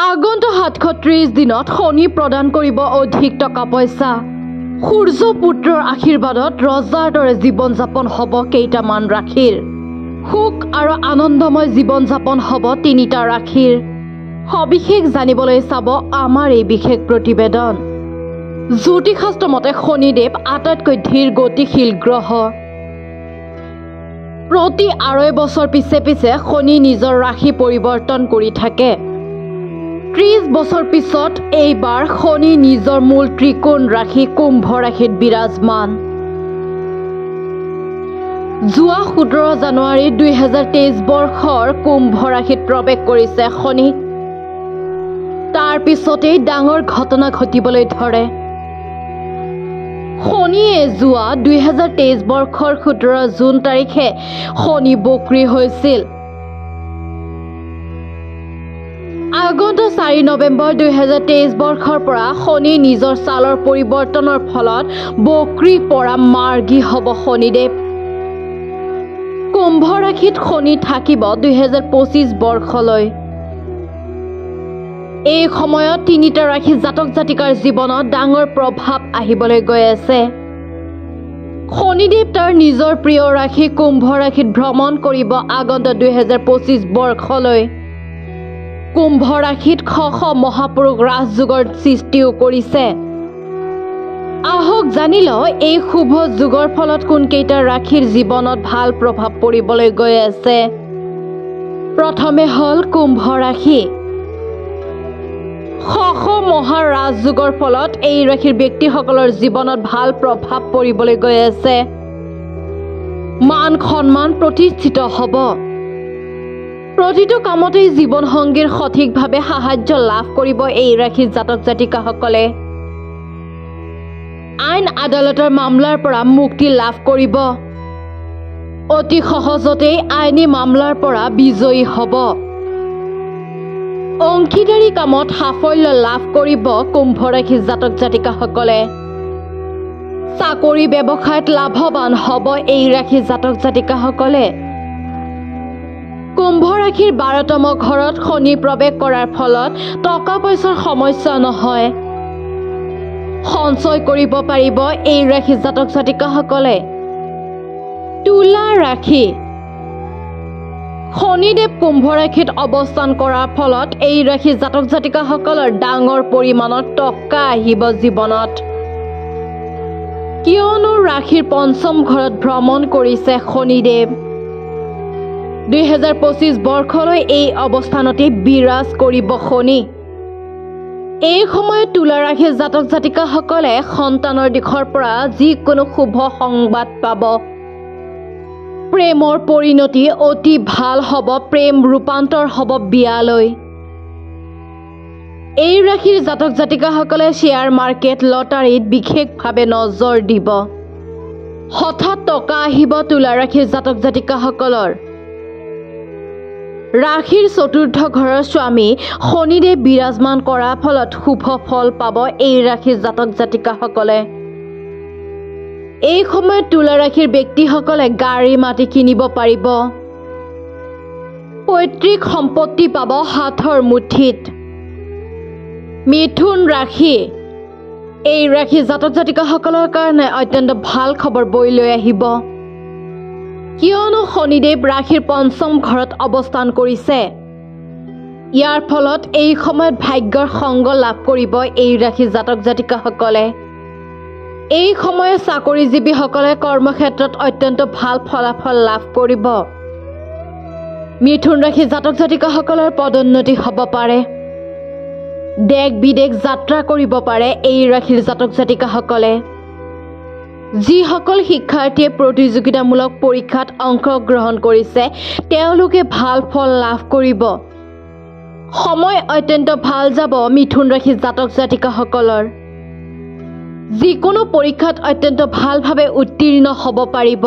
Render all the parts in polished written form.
আগন্তুক 730 দিনত শনি প্ৰদান কৰিব অধিক টকা পইচা। সূৰ্য পুত্ৰৰ আশীৰ্বাদত ৰজাৰ দৰে জীৱন যাপন হ'ব কেইটামান ৰাশিৰ। সুখ আৰু আনন্দময় জীৱন যাপন হ'ব তিনিটা ৰাশিৰ। সবিশেষ জানিবলৈ চাব আমাৰ এই বিশেষ প্ৰতিবেদন। জ্যোতিষশাস্ত্ৰ মতে শনিদেৱ আটাইতকৈ ধীৰ গতিশীল গ্ৰহ। প্ৰতি 2.5 বছৰ পিছে পিছে শনি নিজৰ ৰাশি পৰিৱৰ্তন কৰি থাকে। 30 বছৰ পিছত এইবাৰ শনি নিজৰ মূল ত্ৰিকোণ ৰাশি কুম্ভ ৰাশিত বিৰাজমান। যোৱা 17 জানুৱাৰী 2023 বৰ্ষৰ কুম্ভ ৰাশিত প্ৰৱেশ কৰিছে শনি। তাৰ পিছতেই ডাঙৰ ঘটনা ঘটিবলৈ ধৰে। শনিয়ে যোৱা 2023 বৰ্ষৰ 17 জুন তাৰিখে শনি বক্ৰী হৈছিল। আগন্তুক 4 নৱেম্বৰ 2023 বৰ্ষৰ পৰা শনি নিজৰ চালৰ পৰিৱৰ্তনৰ ফলত বক্ৰী পৰা মাৰ্গী হ'ব শনিদেৱ। কুম্ভ ৰাশিত শনি থাকিব 2025 বৰ্ষলৈ। এই সময়ত তিনিটা ৰাশি জাতক জাতিকাৰ জীৱনত ডাঙৰ প্ৰভাৱ আহিবলৈ গৈ আছে। শনিদেৱ তাৰ নিজৰ প্ৰিয় ৰাশি কুম্ভ ৰাশিত ভ্ৰমণ কৰিব আগন্তুক 2025 বৰ্ষলৈ। কুম্ভ ৰাশিত শ মহাপুৰুষ ৰাজযোগৰ সৃষ্টিও কৰিছে। আহক জানি লওঁ এই শুভ যোগৰ ফলত কোনকেইটা ৰাশিৰ জীৱনত ভাল প্ৰভাৱ পৰিবলৈ গৈ আছে। প্ৰথমে হ'ল কুম্ভ ৰাশি। শ মহা ৰাজযোগৰ ফলত এই ৰাশিৰ ব্যক্তিসকলৰ জীৱনত ভাল প্ৰভাৱ পৰিবলৈ গৈ আছে। মান সন্মান প্ৰতিষ্ঠিত হ'ব। প্ৰতিটো কামতেই জীৱন সংগীৰ সঠিকভাৱে সাহায্য লাভ কৰিব এই ৰাশিৰ জাতক জাতিকাসকলে। আইন আদালতৰ মামলাৰ পৰা মুক্তি লাভ কৰিব। অতি সহজতেই আইনী মামলাৰ পৰা বিজয়ী হ'ব। অংশীদাৰী কামত সাফল্য লাভ কৰিব কুম্ভ ৰাশিৰ জাতক জাতিকাসকলে। চাকৰি ব্যৱসায়ত লাভৱান হ'ব এই ৰাশিৰ জাতক জাতিকাসকলে। কুম্ভ ৰাশিৰ 12তম ঘৰত শনি প্ৰৱেশ কৰাৰ ফলত টকা পইচাৰ সমস্যা নহয়। সঞ্চয় কৰিব পাৰিব এই ৰাশিৰ জাতক জাতিকাসকলে। তুলা ৰাশি। শনিদেৱ কুম্ভ ৰাশিত অৱস্থান কৰাৰ ফলত এই ৰাশিৰ জাতক জাতিকাসকলৰ ডাঙৰ পৰিমাণৰ টকা আহিব জীৱনত। কিয়নো ৰাশিৰ পঞ্চম ঘৰত ভ্ৰমণ কৰিছে শনিদেৱ। 2025 বৰ্ষলৈ এই অৱস্থানতে বিৰাজ কৰিব শনি। এই সময়ত তুলা ৰাশিৰ জাতক জাতিকাসকলে সন্তানৰ দিশৰ পৰা যিকোনো শুভ সংবাদ পাব। প্ৰেমৰ পৰিণতি অতি ভাল হ'ব। প্ৰেম ৰূপান্তৰ হ'ব বিয়ালৈ। এই ৰাশিৰ জাতক জাতিকাসকলে শ্বেয়াৰ মাৰ্কেট লটাৰীত বিশেষভাৱে নজৰ দিব। হঠাৎ টকা আহিব তুলা ৰাশিৰ জাতক জাতিকাসকলৰ। ৰাশিৰ চতুৰ্থ ঘৰৰ স্বামী শনিদেৱ বিৰাজমান কৰাৰ ফলত শুভ ফল পাব এই ৰাশিৰ জাতক জাতিকাসকলে। এই সময়ত তুলা ৰাশিৰ ব্যক্তিসকলে গাড়ী মাটি কিনিব পাৰিব। পৈতৃক সম্পত্তি পাব হাতৰ মুঠিত। মিথুন ৰাশি। এই ৰাশিৰ জাতক জাতিকাসকলৰ কাৰণে অত্যন্ত ভাল খবৰ বৈ লৈ আহিব। কিয়নো শনিদেৱ ৰাশিৰ পঞ্চম ঘৰত অৱস্থান কৰিছে। ইয়াৰ ফলত এই সময়ত ভাগ্যৰ সংগ লাভ কৰিব এই ৰাশিৰ জাতক জাতিকাসকলে। এই সময়ত চাকৰিজীৱীসকলে কৰ্মক্ষেত্ৰত অত্যন্ত ভাল ফলাফল লাভ কৰিব। মিথুন ৰাশিৰ জাতক জাতিকাসকলৰ পদোন্নতি হ'ব পাৰে। দেশ বিদেশ যাত্ৰা কৰিব পাৰে এই ৰাশিৰ জাতক জাতিকাসকলে। যিসকল শিক্ষাৰ্থীয়ে প্ৰতিযোগিতামূলক পৰীক্ষাত অংশগ্ৰহণ কৰিছে তেওঁলোকে ভাল ফল লাভ কৰিব। সময় অত্যন্ত ভাল যাব মিথুন ৰাশিৰ জাতক জাতিকাসকলৰ। যিকোনো পৰীক্ষাত অত্যন্ত ভালভাৱে উত্তীৰ্ণ হ'ব পাৰিব।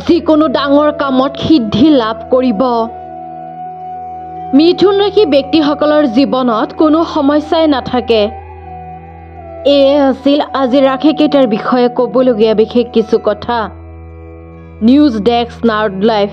যিকোনো ডাঙৰ কামত সিদ্ধি লাভ কৰিব। মিথুন ৰাশি ব্যক্তিসকলৰ জীৱনত কোনো সমস্যাই নাথাকে। এয়ে আছিল আজি ৰাশিকেইটাৰ বিষয়ে ক'বলগীয়া বিশেষ কিছু কথা। নিউজ ডেস্ক নাও লাইভ।